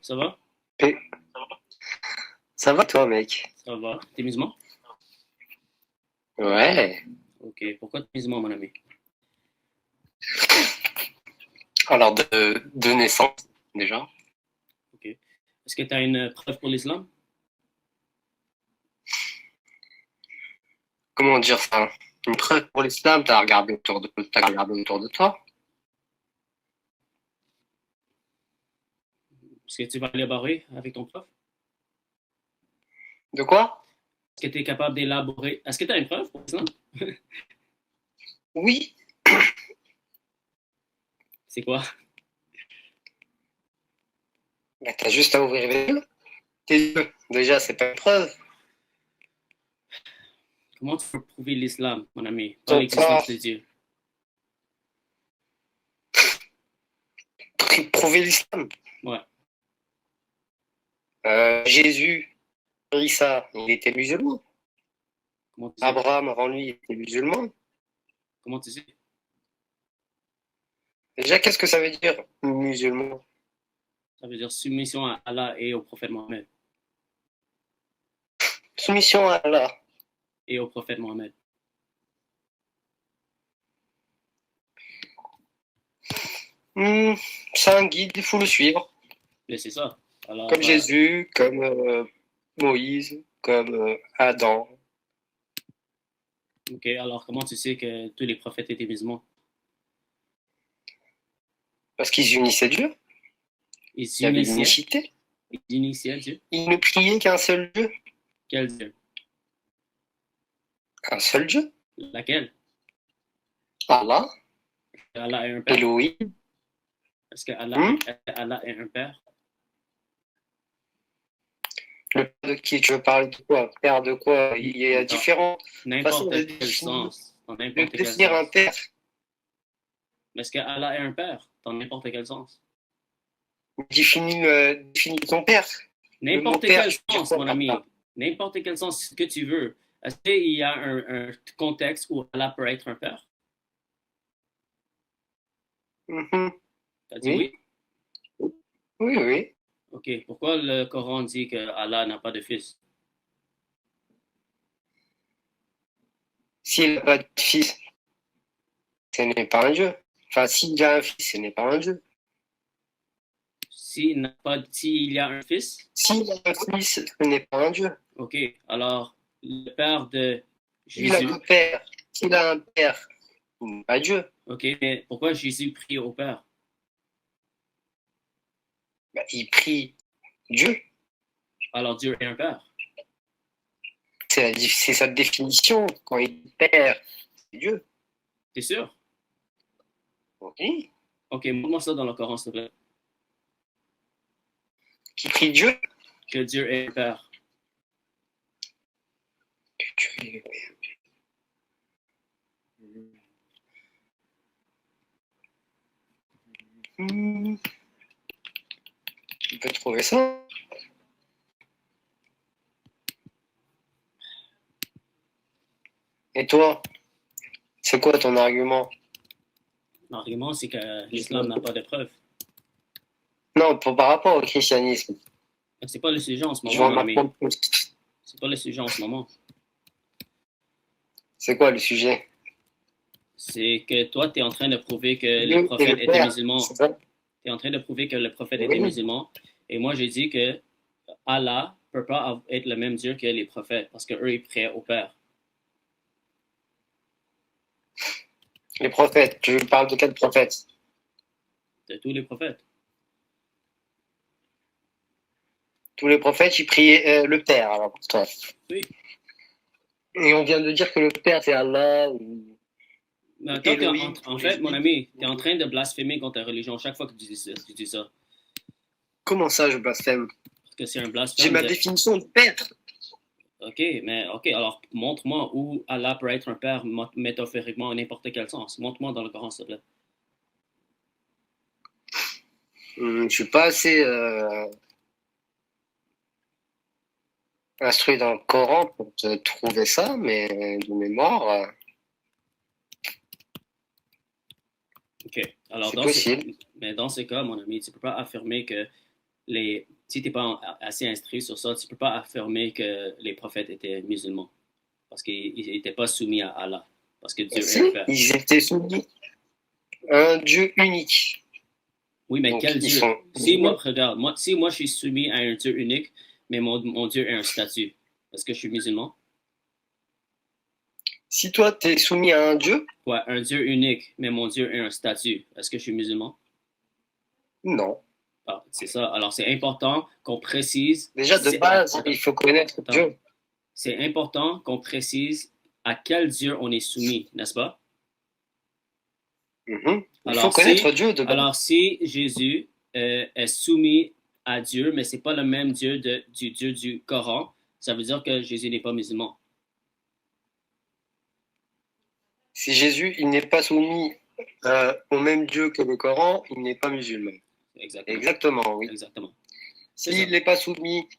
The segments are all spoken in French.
Ça va? Et- Ça va toi, mec? Ça va. T'es musulman? Ouais. Ok. Pourquoi t'es musulman, mon ami? Alors de naissance déjà. Ok. Est-ce que t'as une preuve pour l'islam? Comment dire ça? Une preuve pour l'islam, t'as regardé autour de toi. Est-ce que tu vas élaborer avec ton prof? De quoi? Est-ce que tu es capable d'élaborer? Est-ce que tu as une preuve pour l'islam? Oui. C'est quoi? Bah, t'as juste à ouvrir les yeux. Tes yeux. Déjà, c'est pas une preuve. Comment tu peux prouver l'islam, mon ami, par Ton l'existence corps, de Dieu? prouver l'islam. Ouais. Jésus, Isa, il était musulman. Comment tu sais? Abraham, avant lui, il était musulman. Comment tu sais? Déjà, qu'est-ce que ça veut dire, musulman? Ça veut dire soumission à Allah et au prophète Mohammed. Soumission à Allah. Et au prophète Mohammed. C'est un guide, il faut le suivre. Mais c'est ça. Alors, Comme Jésus, comme Moïse, comme Adam. ok. Alors, comment tu sais que tous les prophètes étaient musulmans? Parce qu'ils unissaient Dieu. Ils Il y avait s'unissaient. l'unicité. Ils initiaient Dieu. Ils ne priaient qu'un seul Dieu. Quel Dieu? Un seul Dieu. Laquelle? Allah, Allah est un père. Elohim. Est-ce que Allah est un père? Le père de qui tu veux parler de quoi? Père de quoi? Il y a différentes façons N'importe de quel sens. Dans de n'importe quel définir un sens. père. Mais est-ce que Allah est un père? Dans n'importe quel sens. Définis ton père. Le mot N'importe père, quel tu veux dire sens, quoi mon par ami. ça? N'importe quel sens que tu veux. Est-ce qu'il y a un contexte où Allah peut être un père? Mhm. Tu as dit Oui, oui? oui, oui. Ok. Pourquoi le Coran dit que Allah n'a pas de fils? S'il n'a pas de fils, ce n'est pas un Dieu. Enfin, s'il a un fils, ce n'est pas un Dieu. S'il y a un fils, S'il a un fils, ce n'est pas un Dieu. ok. Alors, le père de S'il a Jésus, un père, s'il a un père, il n'est pas Dieu. ok. Mais pourquoi Jésus prie au Père? Bah, il prie Dieu. Alors Dieu est un père. C'est sa définition. Quand il dit père, c'est Dieu. T'es sûr? Oui. Ok, montre-moi ça dans le Coran, s'il te plaît. Qui prie Dieu. Que Dieu est un père. Dieu. Tu peux trouver ça. Et toi, c'est quoi ton argument? L'argument, c'est que l'islam n'a pas de preuves. Non, par rapport au christianisme. C'est pas le sujet en ce Je vais moment, en mon ami. apprendre plus. C'est pas le sujet en ce moment. C'est quoi le sujet? C'est que toi, tu es en train de prouver que le prophète était musulman. Tu es en train de prouver que le prophète était musulman. Et moi, j'ai dit que Allah ne peut pas être le même Dieu que les prophètes parce qu'eux, ils priaient au Père. Les prophètes, tu parles de quel prophète? De tous les prophètes. Tous les prophètes, ils priaient le Père, alors pour toi. Oui. Et on vient de dire que le Père, c'est Allah. Mais toi, en fait, mon ami, tu es en train de blasphémer contre ta religion chaque fois que tu dis ça. Comment ça, je blasphème? Parce que c'est un blasphème. J'ai ma définition de Père. Ok, alors montre-moi où Allah peut être un père métaphoriquement en n'importe quel sens. Montre-moi dans le Coran, s'il te plaît. Je suis pas assez instruit dans le Coran pour te trouver ça, mais de mémoire, Ok, alors c'est possible. mais dans ce cas, mon ami, tu ne peux pas affirmer que si tu n'es pas assez instruit sur ça, tu ne peux pas affirmer que les prophètes étaient musulmans. Parce qu'ils n'étaient pas soumis à Allah. Parce que Dieu est un père. Ils étaient soumis à un Dieu unique. Oui, mais donc, quel Dieu? Si moi, regarde, si moi je suis soumis à un Dieu unique, mais mon Dieu est un statut, est-ce que je suis musulman? Si toi, tu es soumis à un Dieu? Ouais, un Dieu unique, mais mon Dieu est un statut. Est-ce que je suis musulman? Non. Ah, c'est ça. Alors, c'est important qu'on précise. Déjà, de base, il faut connaître Dieu. C'est important qu'on précise à quel Dieu on est soumis, n'est-ce pas? Il faut connaître Dieu de base. Alors, si Jésus est soumis à Dieu, mais ce n'est pas le même Dieu du Dieu du Coran, ça veut dire que Jésus n'est pas musulman. Si Jésus, il n'est pas soumis au même Dieu que le Coran, il n'est pas musulman. Exactement, oui. Exactement. S'il n'est pas soumis,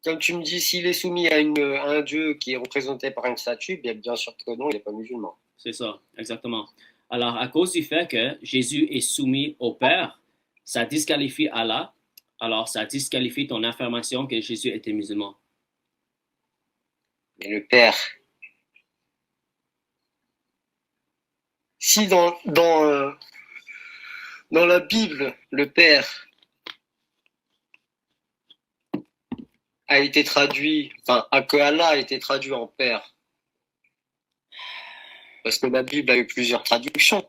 comme tu me dis, s'il est soumis à un Dieu qui est représenté par une statue, bien sûr que non, il n'est pas musulman. C'est ça, exactement. Alors, à cause du fait que Jésus est soumis au Père, ça disqualifie Allah. Alors, ça disqualifie ton affirmation que Jésus était musulman. Mais le Père... Si dans la Bible, le Père a été traduit, enfin, que Allah a été traduit en Père, parce que la Bible a eu plusieurs traductions.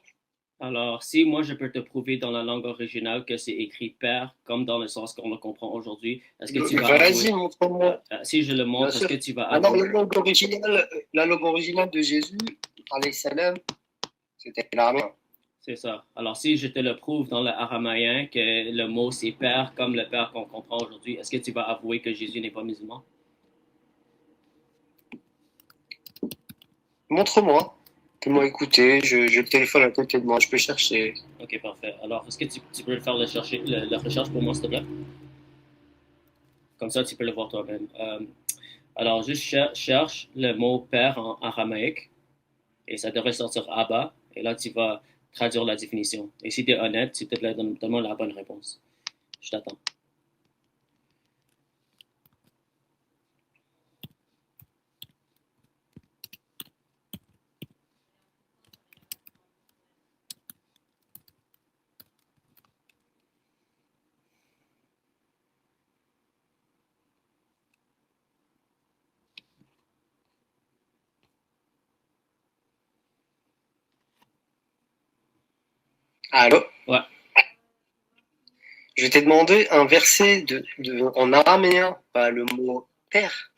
Alors, si moi je peux te prouver dans la langue originale que c'est écrit Père, comme dans le sens qu'on le comprend aujourd'hui, est-ce que tu vas Vas-y, montre-moi. Si je le montre, est-ce que tu vas avouer? Alors, la langue originale de Jésus, alayhi salam, c'était l'araméen. C'est ça. Alors, si je te le prouve dans le aramaïen que le mot c'est Père, comme le Père qu'on comprend aujourd'hui, est-ce que tu vas avouer que Jésus n'est pas musulman? Montre-moi. Fais-moi écouter. Je le téléphone à côté de moi. Je peux chercher. Ok, parfait. Alors, est-ce que tu peux faire la recherche pour moi, s'il te plaît? Comme ça, tu peux le voir toi-même. Alors, juste cherche le mot Père en aramaïque et ça devrait sortir Abba. Et là, tu vas traduire la définition. Et si tu es honnête, s'il te plaît, donne-moi la bonne réponse. Je t'attends. Allô? Ouais. Je t'ai demandé un verset en araméen, pas le mot Père.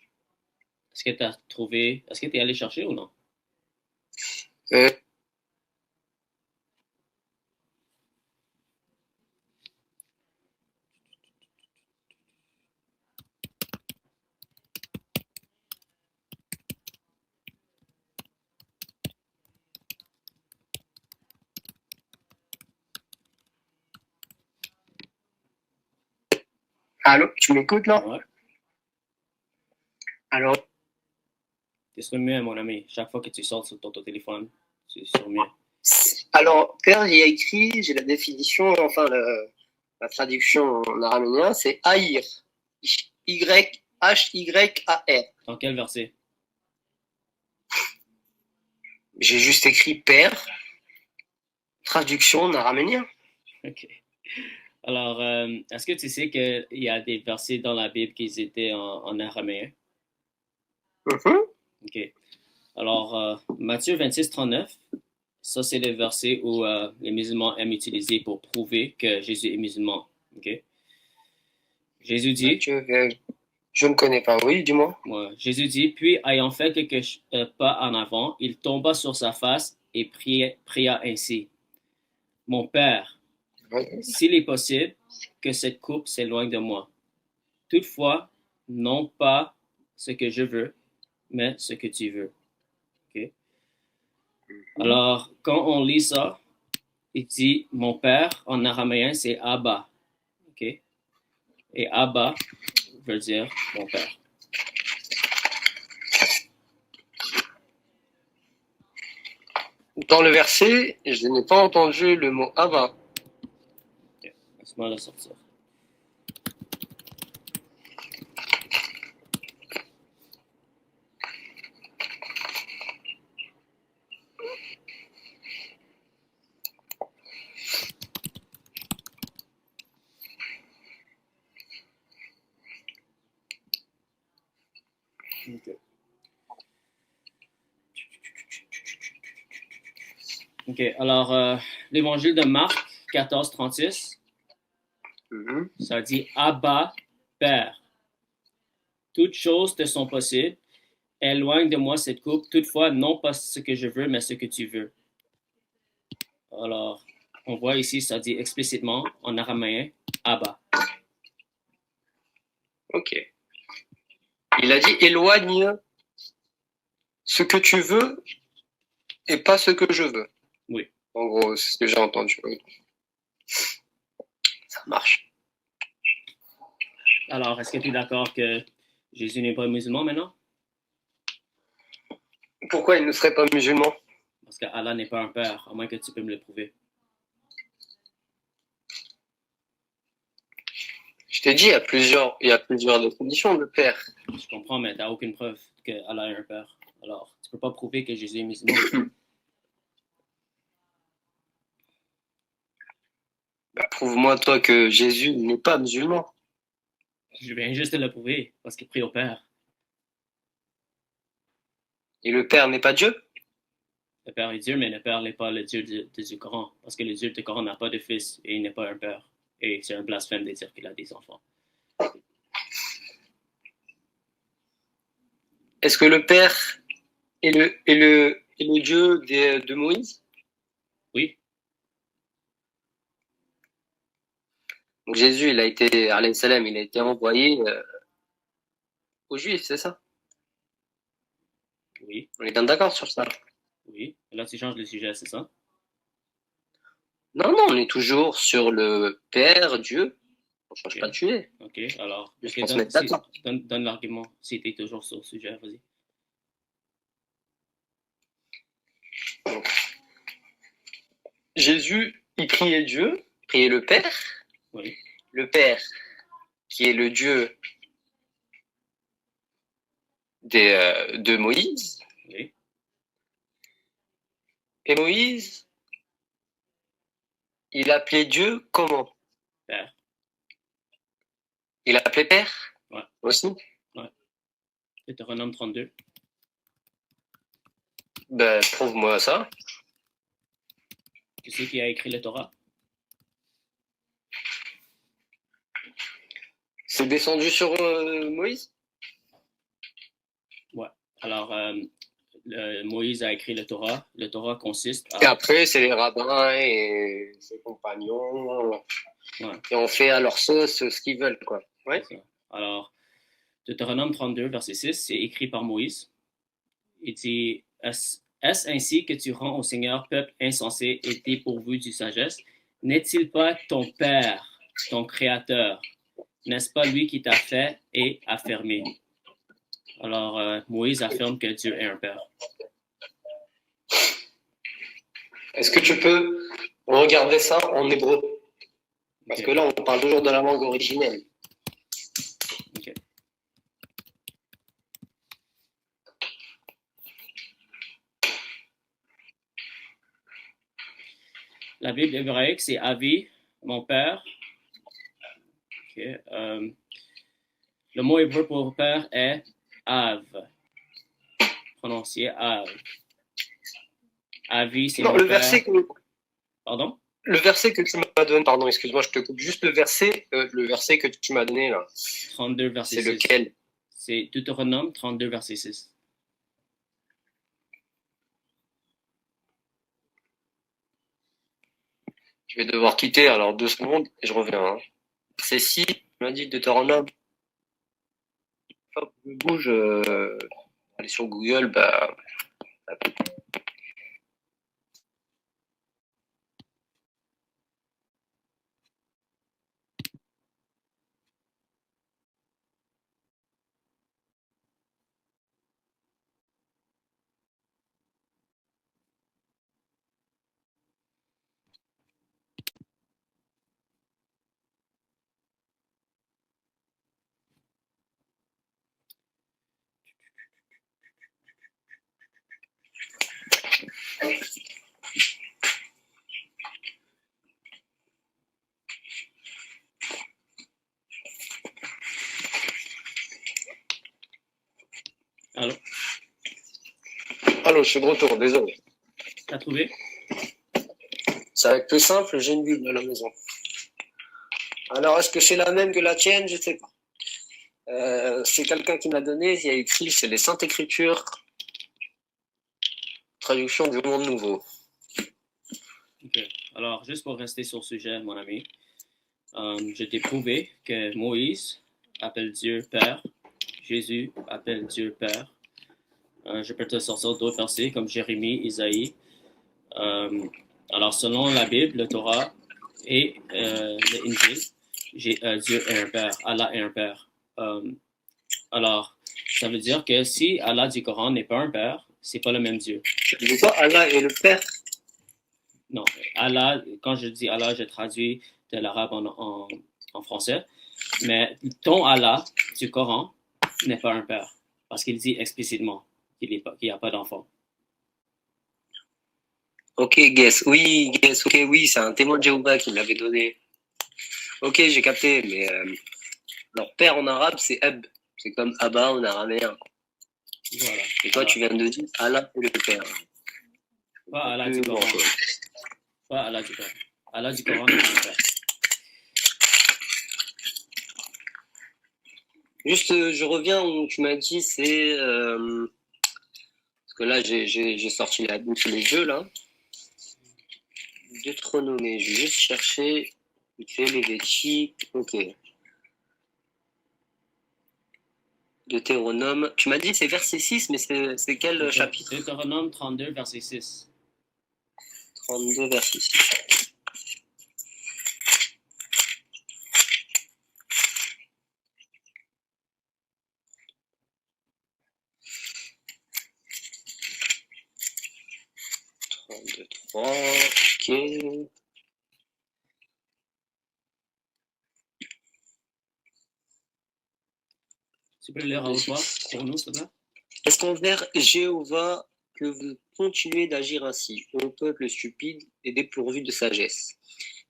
Est-ce que tu as trouvé... Est-ce que tu es allé chercher ou non? Allô, tu m'écoutes là? Ouais. Alors? Tu es sur mieux, mon ami. Chaque fois que tu sors sur ton téléphone, tu es sur mieux. Alors, Père, il y a écrit, j'ai la définition, enfin la traduction en araméen, c'est haïr. Y-H-Y-A-R. Dans quel verset? J'ai juste écrit Père, traduction en araméen. Ok. Alors, est-ce que tu sais qu'il y a des versets dans la Bible qui étaient en araméen? Ok. Alors, Matthieu 26, 39, ça c'est le verset où les musulmans aiment utiliser pour prouver que Jésus est musulman. Ok. Jésus dit... Je ne connais pas, oui, dis-moi. Ouais. Jésus dit, puis ayant fait quelques pas en avant, il tomba sur sa face et pria ainsi. Mon Père, s'il est possible que cette coupe s'éloigne de moi. Toutefois, non pas ce que je veux, mais ce que tu veux. Okay? Alors, quand on lit ça, il dit, mon Père, en araméen, c'est Abba. Okay? Et Abba veut dire mon Père. Dans le verset, je n'ai pas entendu le mot Abba. Okay. Laisse-moi le sortir. Ok. Ok, alors l'évangile de Marc 14, 36, ça dit Abba, Père, toutes choses te sont possibles. Éloigne de moi cette coupe, toutefois, non pas ce que je veux, mais ce que tu veux. Alors, on voit ici, ça dit explicitement en araméen Abba. Ok. Il a dit éloigne ce que tu veux et pas ce que je veux. Oui. En gros, c'est ce que j'ai entendu. Ça marche. Alors, est-ce que tu es d'accord que Jésus n'est pas musulman maintenant? Pourquoi il ne serait pas musulman? Parce qu'Allah n'est pas un père, à moins que tu peux me le prouver. Je t'ai dit, il y a plusieurs définitions de père. Je comprends, mais tu n'as aucune preuve qu'Allah est un père. Alors, tu ne peux pas prouver que Jésus est musulman. Bah, prouve-moi, toi, que Jésus n'est pas musulman. Je viens juste de le prouver, parce qu'il prie au Père. Et le Père n'est pas Dieu? Le Père est Dieu, mais le Père n'est pas le Dieu du Coran, parce que le Dieu du Coran n'a pas de fils et il n'est pas un père. Et c'est un blasphème de dire qu'il a des enfants. Est-ce que le Père est le Dieu de Moïse? Oui. Donc Jésus, il a été, alayhi salam, il a été envoyé aux Juifs, c'est ça? Oui. On est bien d'accord sur ça? Oui. Et là, tu changes de sujet, c'est ça? Non, non, on est toujours sur le Père, Dieu. On ne change pas de sujet. Ok, alors, okay, donne l'argument si tu es toujours sur le sujet, vas-y. Jésus, il priait Dieu, il priait le Père. Oui. Le Père, qui est le Dieu de Moïse. Oui. Et Moïse, il appelait Dieu comment? Père. Il appelait Père? Ouais. Aussi? Ouais. Deutéronome 32. Ben, prouve-moi ça. Tu sais qui a écrit le Torah? C'est descendu sur Moïse? Ouais. Alors, Moïse a écrit le Torah. Le Torah consiste à... Et après, c'est les rabbins et ses compagnons qui ont fait à leur sauce ce qu'ils veulent, quoi. Ouais. Alors, Deutéronome 32, verset 6, c'est écrit par Moïse. Il dit, est-ce ainsi que tu rends au Seigneur, peuple insensé et dépourvu de sagesse? N'est-il pas ton Père, ton Créateur? N'est-ce pas lui qui t'a fait et affermi? Alors, Moïse affirme que Dieu est un Père. Est-ce que tu peux regarder ça en hébreu? Parce que là, on parle toujours de la langue originelle. Ok. La Bible hébraïque, c'est Avi, mon père. Okay. Le mot hébreu pour père est Av, prononcé Av. Avi, c'est mon le père. Verset que... Pardon? Le verset que tu m'as donné, pardon, excuse-moi, je te coupe. Juste le verset que tu m'as donné là. 32, verset 6. C'est lequel? C'est Deutéronome 32, verset 6. Je vais devoir quitter, alors 2 secondes et je reviens. Hein. C'est si, tu m'as dit Deutéronome. Hop, je bouge, aller sur Google, bah. Allô, je suis de retour, désolé. T'as trouvé? Ça va être plus simple, j'ai une Bible à la maison. Alors, est-ce que c'est la même que la tienne? Je sais pas. C'est quelqu'un qui m'a donné, il y a écrit, c'est les Saintes Écritures, traduction du Monde Nouveau. Ok. Alors, juste pour rester sur le sujet, mon ami, je t'ai prouvé que Moïse appelle Dieu Père, Jésus appelle Dieu Père. Je peux te sortir d'autres versets comme Jérémie, Isaïe. Alors, selon la Bible, le Torah et l'Injil, Dieu est un Père, Allah est un Père. Alors, ça veut dire que si Allah du Coran n'est pas un Père, c'est pas le même Dieu. Je dis pas Allah est le Père. Non, Allah, quand je dis Allah, je traduis de l'arabe en français. Mais ton Allah du Coran n'est pas un père. Parce qu'il dit explicitement qu'il n'y a pas d'enfant. Ok, guess. Oui, guess. Ok, oui, c'est un témoin de Jéhovah qui me l'avait donné. Ok, j'ai capté, mais leur père en arabe, c'est Eb. C'est comme Abba en araméen. Voilà. Et toi, tu viens de dire Allah est le Père. Pas Allah du Coran. Pas Allah du Coran. Allah du Coran n'est pas un père. Juste, je reviens où tu m'as dit, c'est... parce que là, j'ai sorti la bouche les jeux, là. Deutéronomie, je vais juste chercher Lévitique, ok. Deutéronome, tu m'as dit c'est verset 6, mais c'est quel chapitre? Deutéronome 32, verset 6. 32, verset 6. Ok. Tu peux le lire à haute voix pour nous, s'il te plaît? Est-ce qu'envers Jéhovah que vous continuez d'agir ainsi, ô peuple stupide et dépourvu de sagesse?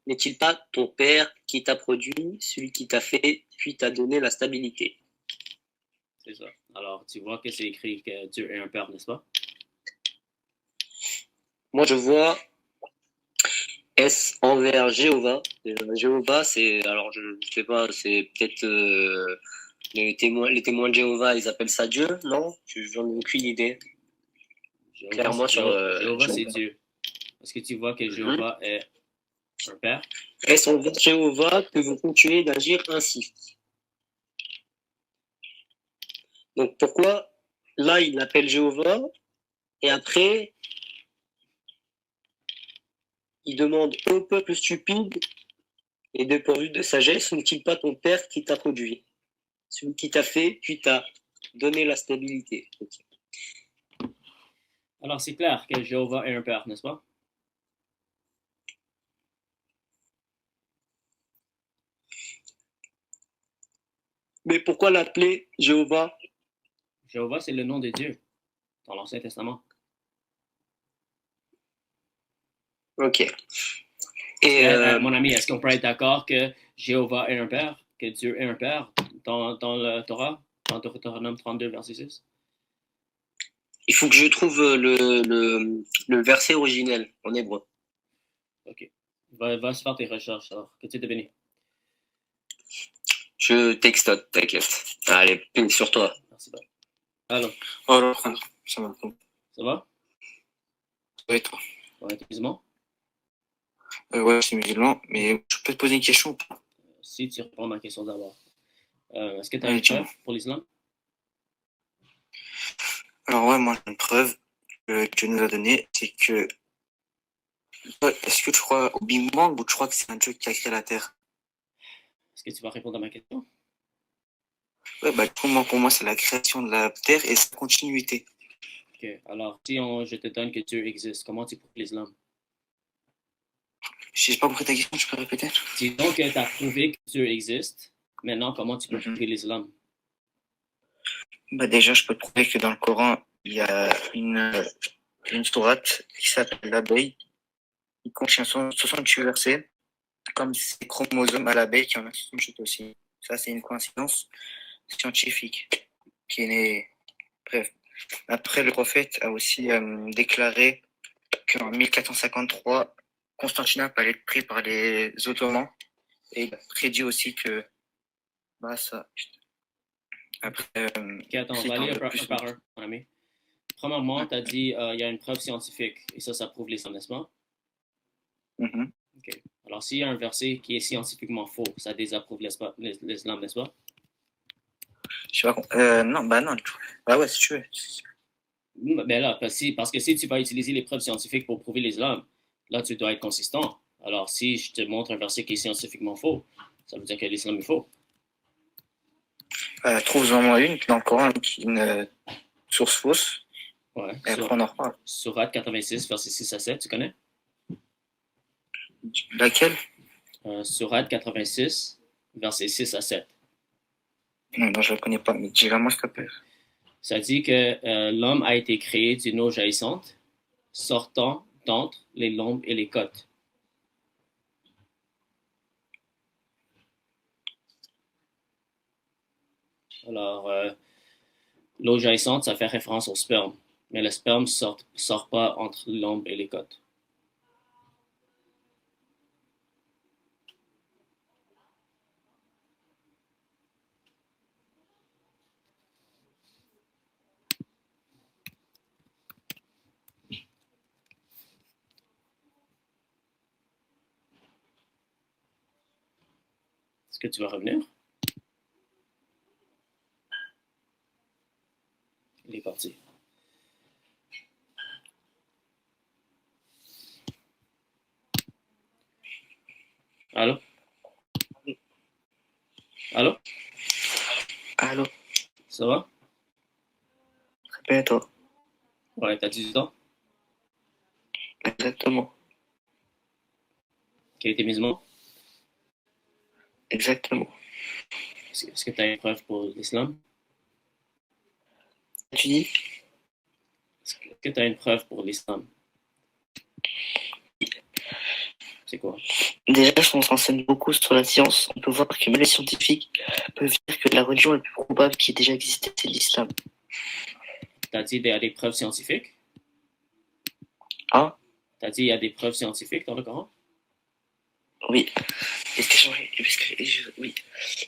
N'est-il pas ton Père qui t'a produit, celui qui t'a fait, puis t'a donné la stabilité? C'est ça. Alors, tu vois que c'est écrit que Dieu est un père, n'est-ce pas? Moi, je vois est-ce envers Jéhovah. Jéhovah, c'est, alors je sais pas, c'est peut-être les témoins de Jéhovah, ils appellent ça Dieu, non? J'en ai aucune idée. Clairement sur Jéhovah, c'est Dieu. Est-ce que tu vois que Jéhovah est un père? Est-ce envers Jéhovah que vous continuez d'agir ainsi? Donc pourquoi là il appelle Jéhovah et après il demande au peuple stupide et dépourvu de sagesse, n'est-il pas ton Père qui t'a produit, celui qui t'a fait, puis t'a donné la stabilité? Okay. Alors, c'est clair que Jéhovah est un père, n'est-ce pas? Mais pourquoi l'appeler Jéhovah? Jéhovah, c'est le nom de Dieu dans l'Ancien Testament. Ok. Et mon ami, est-ce qu'on peut être d'accord que Jéhovah est un père, que Dieu est un père dans le Torah, dans Deutéronome 32, verset 6? Il faut que je trouve le verset originel en hébreu. Ok. Va se faire tes recherches alors. Que tu te bénis. Je textote, t'inquiète. Allez, ping sur toi. Merci, bye. Alors. Alors, ça va. Ça va? Ça va et toi? Ouais, t'es musulman? Ouais, je suis musulman, mais je peux te poser une question? Si tu réponds à ma question d'abord. Est-ce que tu as une preuve pour l'islam? Alors ouais, moi j'ai une preuve que Dieu nous a donnée, c'est que est-ce que tu crois au Big Bang ou tu crois que c'est un Dieu qui a créé la Terre? Est-ce que tu vas répondre à ma question? Ouais, bah pour moi c'est la création de la Terre et sa continuité. Ok, alors si je te donne que Dieu existe, comment tu prouves l'islam? Je n'ai pas compris ta question, tu peux répéter? Disons que tu as prouvé que Dieu existe. Maintenant, comment tu peux prouver l'islam? Bah déjà, je peux te prouver que dans le Coran, il y a une sourate qui s'appelle l'abeille, qui contient 68 versets, comme ces chromosomes à l'abeille qui en a 68 aussi. Ça, c'est une coïncidence scientifique qui est née. Bref. Après, le prophète a aussi déclaré qu'en 1453, Constantinople allait être pris par les Ottomans. Et il a prédit aussi que ça. Après, Ok, attends, on va aller un par un, mon ami. Premièrement, tu as dit il y a une preuve scientifique, et ça prouve l'islam, n'est-ce pas? Ok. Alors, s'il y a un verset qui est scientifiquement faux, ça désapprouve l'islam, n'est-ce pas? Je sais pas. Non, non. Bah ouais, si tu veux. Ben là, parce que si tu vas utiliser les preuves scientifiques pour prouver l'islam, là, tu dois être consistant. Alors, si je te montre un verset qui est scientifiquement faux, ça veut dire que l'islam est faux. Trouve-en moi une dans le Coran, une source fausse. Ouais. Et après, on en reparle. Sourate 86, verset 6 à 7, tu connais? Laquelle? Sourate 86, verset 6 à 7. Non, je ne la connais pas, mais dis-la moi, s'il te plaît. Ça dit que l'homme a été créé d'une eau jaillissante, sortant d'entre les lombes et les côtes. Alors, l'eau jaillissante, ça fait référence au sperme, mais le sperme sort pas entre l'ombre et les côtes. Est-ce que tu vas revenir? Il est parti. Allô? Allô? Allô? Ça va? Très bien, toi? Ouais, t'as 18 ans? Exactement. Quel est tes musulman? Exactement. Est-ce que tu as une preuve pour l'islam? Tu dis? Est-ce que tu as une preuve pour l'islam? C'est quoi? Déjà, si on s'enseigne beaucoup sur la science, on peut voir que même les scientifiques peuvent dire que la religion la plus probable qui ait déjà existé, c'est l'islam. T'as dit qu'il y a des preuves scientifiques? Ah? T'as dit qu'il y a des preuves scientifiques dans le Coran? Oui. Oui.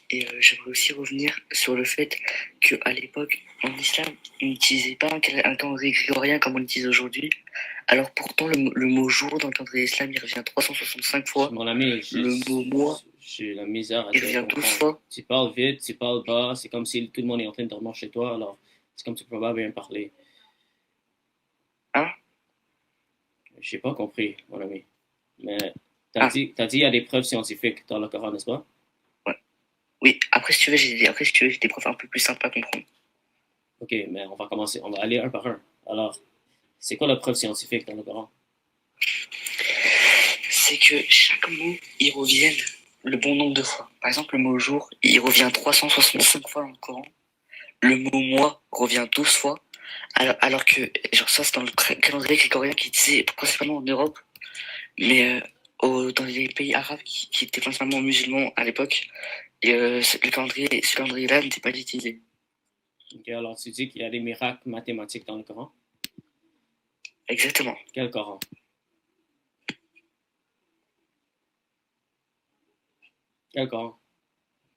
Et j'aimerais aussi revenir sur le fait qu'à l'époque, en islam, ils n'utilisaient pas un calendrier grégorien comme on l'utilise aujourd'hui. Alors pourtant, le mot jour dans le calendrier islam, il revient 365 fois. Mon ami, le mot mois, j'ai la misère à il revient 12 fois. Tu parles vite, tu parles bas, c'est comme si tout le monde est en train de dormir chez toi, alors c'est comme si tu peux pas bien parler. Hein? J'ai pas compris, mon ami. Mais t'as dit qu'il y a des preuves scientifiques dans le Coran, n'est-ce pas? Ouais. Oui, après si tu veux, j'ai des preuves un peu plus simples à comprendre. Ok, mais on va commencer, on va aller un par un. Alors, c'est quoi la preuve scientifique dans le Coran? C'est que chaque mot, il revient le bon nombre de fois. Par exemple, le mot jour, il revient 365 fois dans le Coran. Le mot mois revient 12 fois. Alors que, genre ça, c'est dans le calendrier grégorien qui était principalement en Europe. Mais dans les pays arabes qui étaient principalement musulmans à l'époque, ce calendrier-là n'était pas utilisé. Ok, alors tu dis qu'il y a des miracles mathématiques dans le Coran? Exactement. Quel Coran? Quel Coran?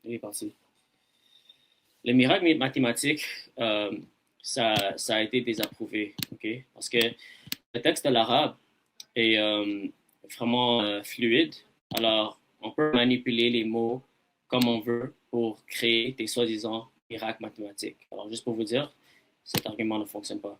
Il est parti. Les miracles mathématiques, ça a été désapprouvé, ok? Parce que le texte de l'arabe est vraiment fluide. Alors, on peut manipuler les mots comme on veut pour créer des soi-disant miracles mathématiques. Alors, juste pour vous dire, cet argument ne fonctionne pas.